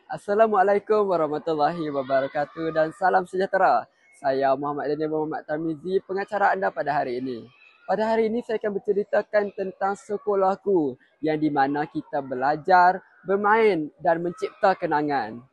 Assalamualaikum warahmatullahi wabarakatuh dan salam sejahtera. Saya Muhammad Daniel Muhammad Tarmizi, pengacara anda pada hari ini. Pada hari ini saya akan berceritakan tentang sekolahku yang di mana kita belajar, bermain dan mencipta kenangan.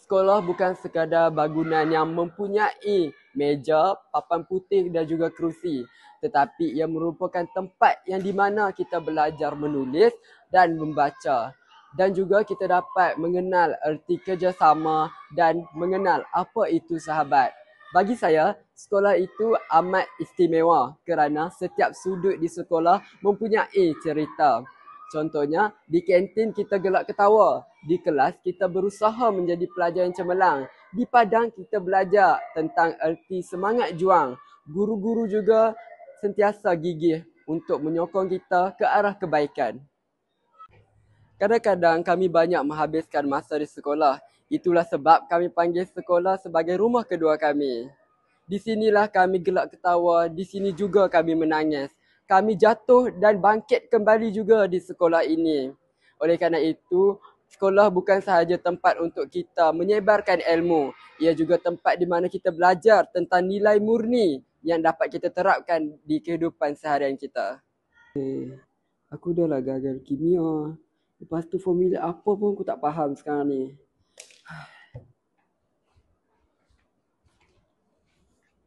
Sekolah bukan sekadar bangunan yang mempunyai meja, papan putih dan juga kerusi, tetapi ia merupakan tempat yang di mana kita belajar menulis dan membaca. Dan juga kita dapat mengenal erti kerjasama dan mengenal apa itu sahabat. Bagi saya, sekolah itu amat istimewa kerana setiap sudut di sekolah mempunyai cerita. Contohnya, di kantin kita gelak ketawa. Di kelas kita berusaha menjadi pelajar yang cemerlang. Di padang kita belajar tentang erti semangat juang. Guru-guru juga sentiasa gigih untuk menyokong kita ke arah kebaikan. Kadang-kadang kami banyak menghabiskan masa di sekolah. Itulah sebab kami panggil sekolah sebagai rumah kedua kami. Di sinilah kami gelak ketawa, di sini juga kami menangis. Kami jatuh dan bangkit kembali juga di sekolah ini. Oleh kerana itu, sekolah bukan sahaja tempat untuk kita menyebarkan ilmu. Ia juga tempat di mana kita belajar tentang nilai murni yang dapat kita terapkan di kehidupan seharian kita. Aku dah lah gagal kimia. Lepas tu formula apa pun aku tak faham sekarang ni.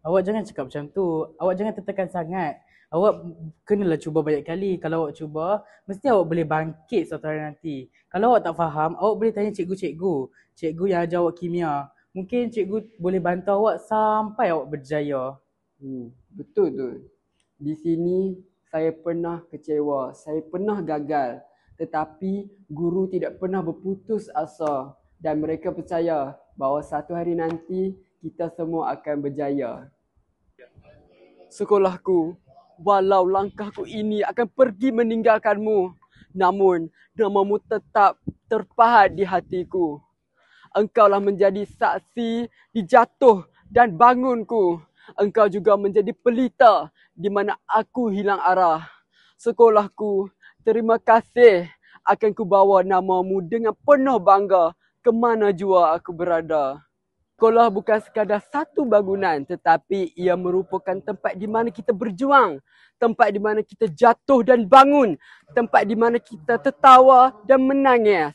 Awak jangan cakap macam tu. Awak jangan tertekan sangat. Awak kenalah cuba banyak kali. Kalau awak cuba, mesti awak boleh bangkit suatu hari nanti. Kalau awak tak faham, awak boleh tanya cikgu-cikgu. Cikgu yang ajar awak kimia. Mungkin cikgu boleh bantu awak sampai awak berjaya. Betul tu. Di sini saya pernah kecewa, saya pernah gagal. Tetapi guru tidak pernah berputus asa dan mereka percaya bahawa satu hari nanti kita semua akan berjaya. Sekolahku, walau langkahku ini akan pergi meninggalkanmu, namun namamu tetap terpahat di hatiku. Engkaulah menjadi saksi di jatuh dan bangunku. Engkau juga menjadi pelita di mana aku hilang arah. Sekolahku, terima kasih akan kubawa namamu dengan penuh bangga ke mana jua aku berada. Sekolah bukan sekadar satu bangunan tetapi ia merupakan tempat di mana kita berjuang, tempat di mana kita jatuh dan bangun, tempat di mana kita tertawa dan menangis.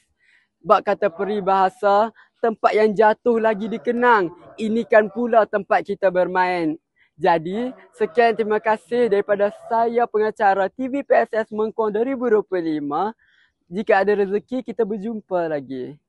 Bak kata peribahasa, tempat yang jatuh lagi dikenang, ini kan pula tempat kita bermain. Jadi, sekian terima kasih daripada saya pengacara TV PSS Mengkuang 2025. Jika ada rezeki, kita berjumpa lagi.